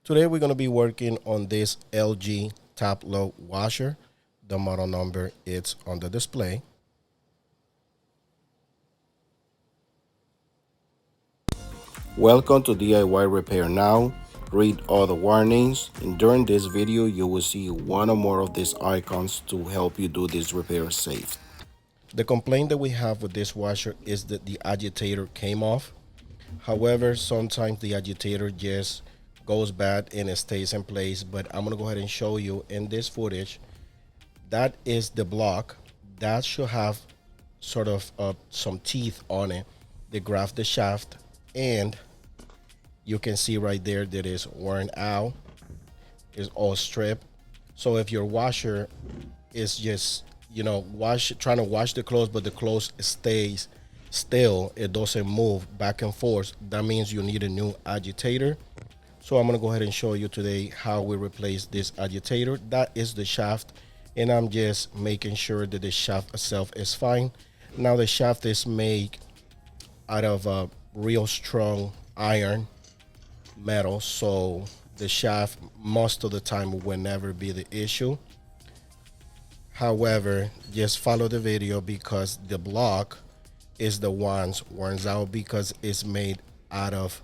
Today we're going to be working on this LG top load washer. The model number is on the display. Welcome to DIY Repair Now. Read all the warnings, and during this video you will see one or more of these icons to help you do this repair safe. The complaint that we have with this washer is that the agitator came off. However, sometimes the agitator just goes bad and it stays in place, but I'm gonna go ahead and show you in this footage. That is the block that should have sort of some teeth on it. They grab the shaft, and you can see right there that is worn out, is all stripped. So if your washer is just trying to wash the clothes, but the clothes stays still, it doesn't move back and forth, that means you need a new agitator. So I'm gonna go ahead and show you today how we replace this agitator. That is the shaft, and I'm just making sure that the shaft itself is fine. Now the shaft is made out of a real strong iron metal, so the shaft most of the time will never be the issue. However, just follow the video because the block is the ones wears out because it's made out of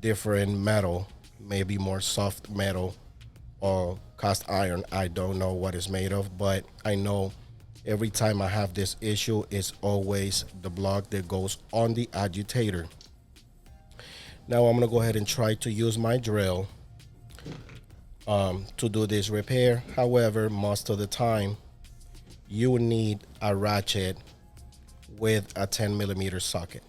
different metal, maybe more soft metal or cast iron. I don't know what it's made of, but I know every time I have this issue, it's always the block that goes on the agitator. Now I'm gonna go ahead and try to use my drill to do this repair. However, most of the time you will need a ratchet with a 10mm socket.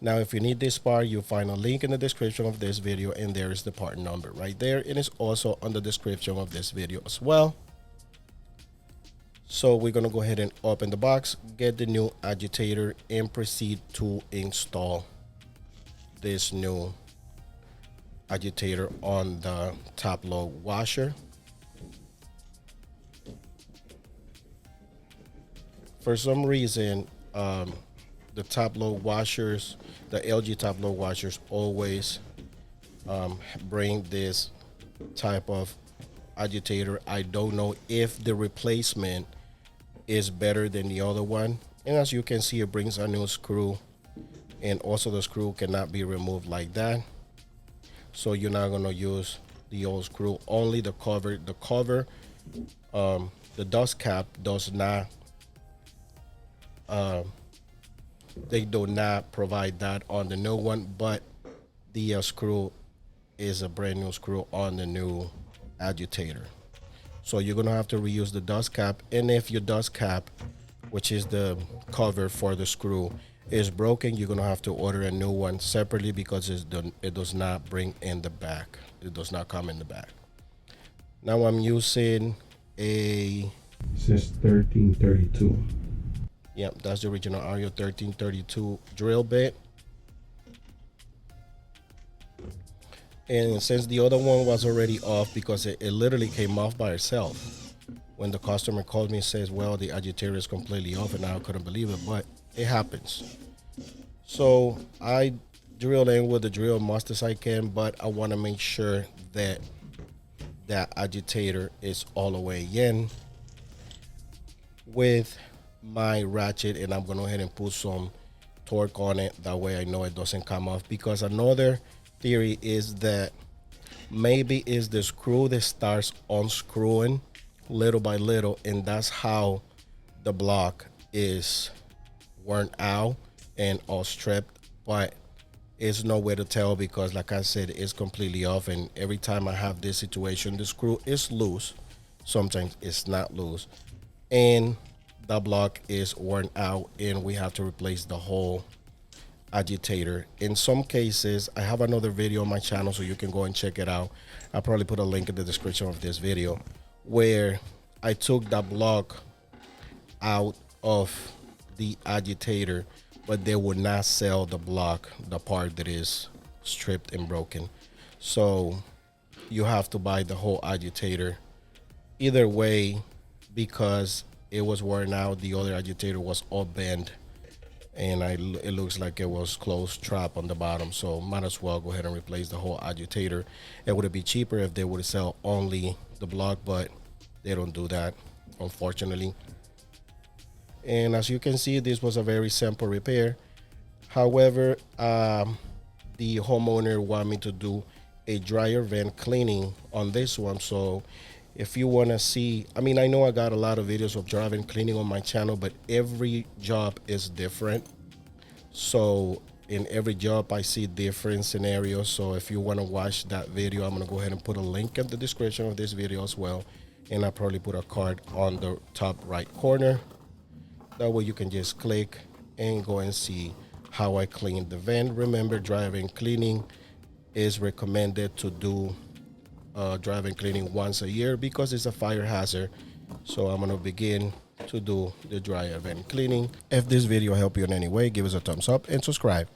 Now if you need this part, you'll find a link in the description of this video, and there is the part number right there. It is also on the description of this video as well. So we're gonna go ahead and open the box, get the new agitator, and proceed to install this new agitator on the top load washer. For some reason, the top load washers, the LG top load washers, always bring this type of agitator. I don't know if the replacement is better than the other one. And as you can see, it brings a new screw, and also the screw cannot be removed like that. So you're not gonna use the old screw, only the cover. The cover, the dust cap does not, they do not provide that on the new one, but the screw is a brand new screw on the new agitator. So you're gonna have to reuse the dust cap, and if your dust cap, which is the cover for the screw, is broken, you're gonna have to order a new one separately because it does not bring in the back. It does not come in the back. Now I'm using a, it says 1332. Yep, that's the original Ario 1332 drill bit. And since the other one was already off because it literally came off by itself. When the customer called me and says, well, the agitator is completely off, and I couldn't believe it, but it happens. So I drill in with the drill much as I can, but I want to make sure that that agitator is all the way in with my ratchet, and I'm going to go ahead and put some torque on it. That way I know it doesn't come off, because another theory is that maybe is the screw that starts unscrewing little by little, and that's how the block is worn out and all stripped. But it's no way to tell because, like I said, it's completely off, and every time I have this situation, the screw is loose, sometimes it's not loose, and the block is worn out, and we have to replace the whole agitator. In some cases, I have another video on my channel, so you can go and check it out. I'll probably put a link in the description of this video, where I took that block out of the agitator, but they would not sell the block, the part that is stripped and broken. So you have to buy the whole agitator either way, because it was worn out. The other agitator was all bent, and it looks like it was closed trap on the bottom. So might as well go ahead and replace the whole agitator. It would be cheaper if they would sell only the block, but they don't do that, unfortunately. And as you can see, this was a very simple repair. However, the homeowner want me to do a dryer vent cleaning on this one. So if you want to see, I mean, I know I got a lot of videos of dryer vent cleaning on my channel, but every job is different. So in every job I see different scenarios. So if you want to watch that video, I'm going to go ahead and put a link in the description of this video as well, and I'll probably put a card on the top right corner. That way you can just click and go and see how I clean the vent. Remember, dryer vent cleaning is recommended to do dryer vent cleaning once a year because it's a fire hazard. So I'm gonna begin to do the dryer vent cleaning. If this video helped you in any way, give us a thumbs up and subscribe.